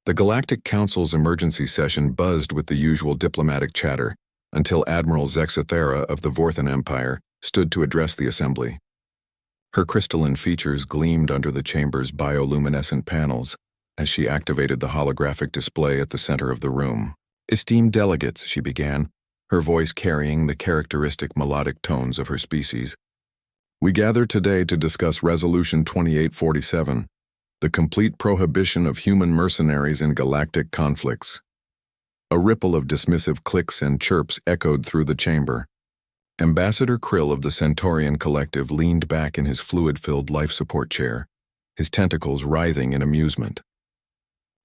The Galactic Council's emergency session buzzed with the usual diplomatic chatter until Admiral Zexathera of the Vorthan Empire stood to address the assembly. Her crystalline features gleamed under the chamber's bioluminescent panels as she activated the holographic display at the center of the room. "Esteemed delegates," she began, her voice carrying the characteristic melodic tones of her species. "We gather today to discuss Resolution 2847, the complete prohibition of human mercenaries in galactic conflicts." A ripple of dismissive clicks and chirps echoed through the chamber. Ambassador Krill of the Centaurian Collective leaned back in his fluid-filled life support chair, his tentacles writhing in amusement.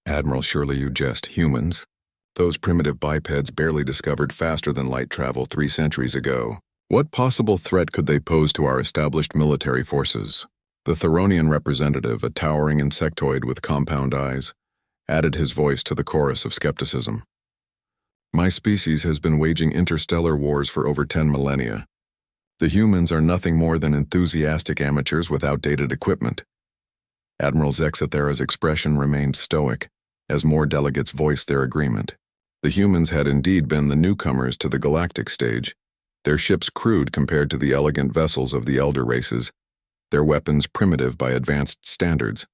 "Admiral, surely you jest. Humans? Those primitive bipeds barely discovered faster than light travel 3 centuries ago. What possible threat could they pose to our established military forces?" The Theronian representative, a towering insectoid with compound eyes, added his voice to the chorus of skepticism. "My species has been waging interstellar wars for over 10 millennia. The humans are nothing more than enthusiastic amateurs with outdated equipment." Admiral Zexathera's expression remained stoic as more delegates voiced their agreement. The humans had indeed been the newcomers to the galactic stage, their ships crude compared to the elegant vessels of the elder races, their weapons primitive by advanced standards.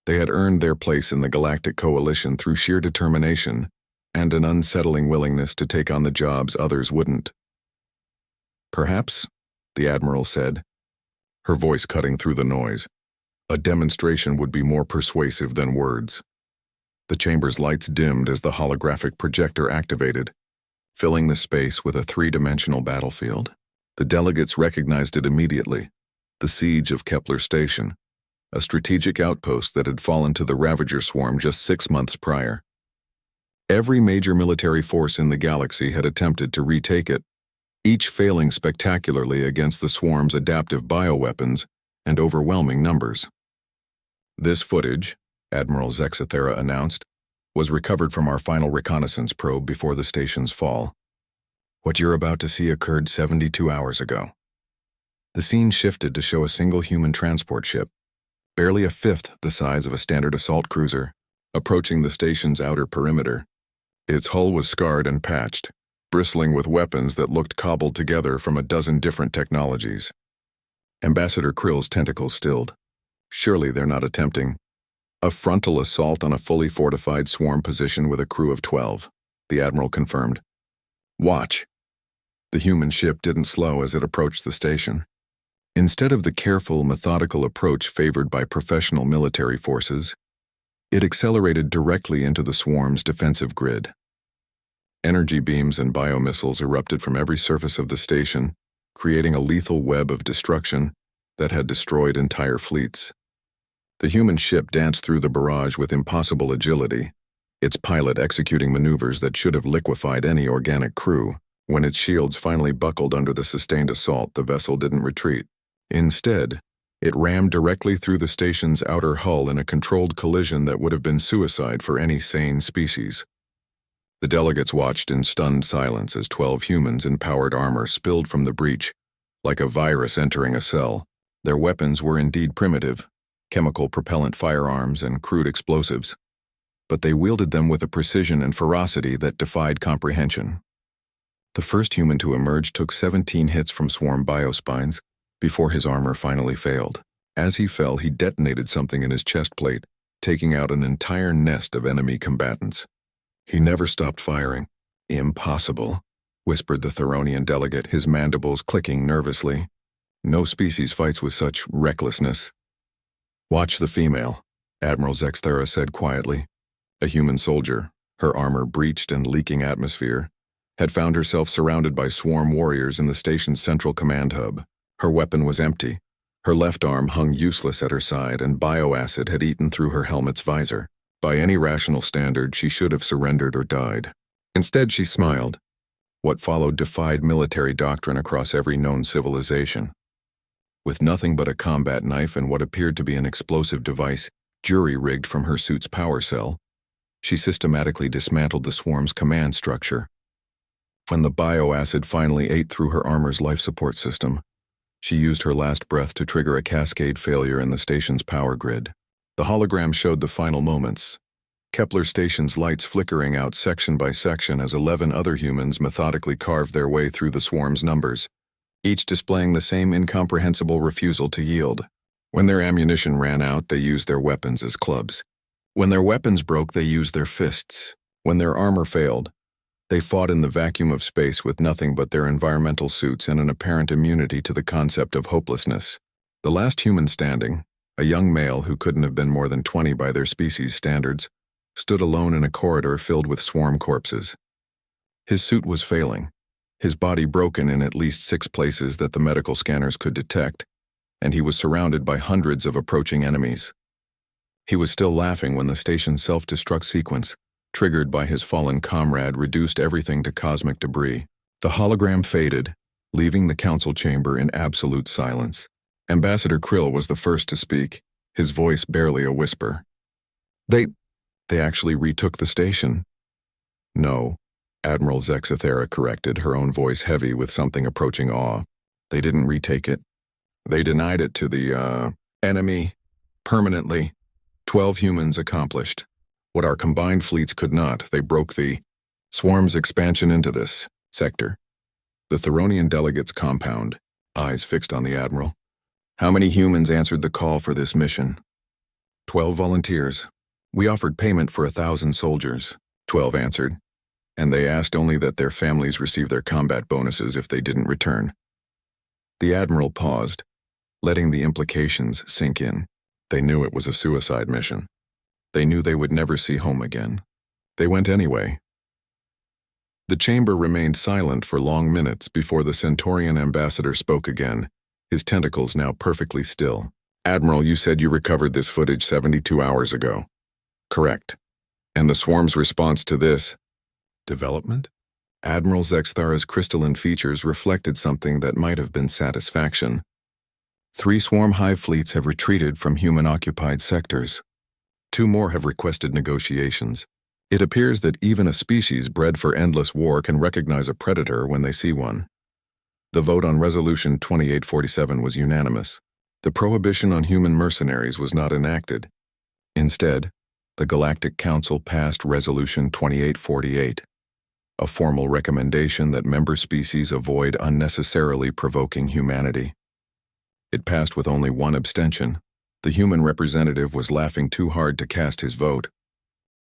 They had earned their place in the Galactic Coalition through sheer determination and an unsettling willingness to take on the jobs others wouldn't. "Perhaps," the Admiral said, her voice cutting through the noise, "a demonstration would be more persuasive than words." The chamber's lights dimmed as the holographic projector activated, filling the space with a 3-dimensional battlefield. The delegates recognized it immediately: the siege of Kepler Station, a strategic outpost that had fallen to the Ravager swarm just 6 months prior. Every major military force in the galaxy had attempted to retake it, each failing spectacularly against the swarm's adaptive bioweapons and overwhelming numbers. "This footage," Admiral Zexathera announced, "was recovered from our final reconnaissance probe before the station's fall. What you're about to see occurred 72 hours ago." The scene shifted to show a single human transport ship, barely a fifth the size of a standard assault cruiser, approaching the station's outer perimeter. Its hull was scarred and patched, bristling with weapons that looked cobbled together from a dozen different technologies. Ambassador Krill's tentacles stilled. Surely they're not attempting a frontal assault on a fully fortified swarm position with a crew of 12, the Admiral confirmed. "Watch." The human ship didn't slow as it approached the station. Instead of the careful, methodical approach favored by professional military forces, it accelerated directly into the swarm's defensive grid. Energy beams and biomissiles erupted from every surface of the station, creating a lethal web of destruction that had destroyed entire fleets. The human ship danced through the barrage with impossible agility, its pilot executing maneuvers that should have liquefied any organic crew. When its shields finally buckled under the sustained assault, the vessel didn't retreat. Instead, it rammed directly through the station's outer hull in a controlled collision that would have been suicide for any sane species. The delegates watched in stunned silence as 12 humans in powered armor spilled from the breach, like a virus entering a cell. Their weapons were indeed primitive, chemical propellant firearms and crude explosives, but they wielded them with a precision and ferocity that defied comprehension. The first human to emerge took 17 hits from swarm biospines before his armor finally failed. As he fell, he detonated something in his chest plate, taking out an entire nest of enemy combatants. He never stopped firing. "Impossible," whispered the Theronian delegate, his mandibles clicking nervously. "No species fights with such recklessness." "Watch the female," Admiral Zexathera said quietly. A human soldier, her armor breached and leaking atmosphere, had found herself surrounded by swarm warriors in the station's central command hub. Her weapon was empty. Her left arm hung useless at her side, and bioacid had eaten through her helmet's visor. By any rational standard, she should have surrendered or died. Instead, she smiled. What followed defied military doctrine across every known civilization. With nothing but a combat knife and what appeared to be an explosive device jury-rigged from her suit's power cell, she systematically dismantled the swarm's command structure. When the bioacid finally ate through her armor's life support system, she used her last breath to trigger a cascade failure in the station's power grid. The hologram showed the final moments. Kepler station's lights flickering out section by section as 11 other humans methodically carved their way through the swarm's numbers, each displaying the same incomprehensible refusal to yield. When their ammunition ran out, they used their weapons as clubs. When their weapons broke, they used their fists. When their armor failed, they fought in the vacuum of space with nothing but their environmental suits and an apparent immunity to the concept of hopelessness. The last human standing, a young male who couldn't have been more than 20 by their species' standards, stood alone in a corridor filled with swarm corpses. His suit was failing, his body broken in at least 6 places that the medical scanners could detect, and he was surrounded by hundreds of approaching enemies. He was still laughing when the station's self-destruct sequence, triggered by his fallen comrade, reduced everything to cosmic debris. The hologram faded, leaving the council chamber in absolute silence. Ambassador Krill was the first to speak, his voice barely a whisper. They actually retook the station. No, Admiral Zexathera corrected, her own voice heavy with something approaching awe. They didn't retake it. They denied it to the, enemy, permanently. 12 humans accomplished what our combined fleets could not. They broke the swarm's expansion into this sector. The Theronian delegates' compound, eyes fixed on the Admiral. How many humans answered the call for this mission? 12 volunteers. We offered payment for 1,000 soldiers. 12 answered, and they asked only that their families receive their combat bonuses if they didn't return. The Admiral paused, letting the implications sink in. They knew it was a suicide mission. They knew they would never see home again. They went anyway. The chamber remained silent for long minutes before the Centaurian ambassador spoke again, his tentacles now perfectly still. Admiral, you said you recovered this footage 72 hours ago. Correct. And the swarm's response to this development? Admiral Zexthara's crystalline features reflected something that might have been satisfaction. 3 swarm hive fleets have retreated from human-occupied sectors. 2 more have requested negotiations. It appears that even a species bred for endless war can recognize a predator when they see one. The vote on Resolution 2847 was unanimous. The prohibition on human mercenaries was not enacted. Instead, the Galactic Council passed Resolution 2848, a formal recommendation that member species avoid unnecessarily provoking humanity. It passed with only 1 abstention. The human representative was laughing too hard to cast his vote.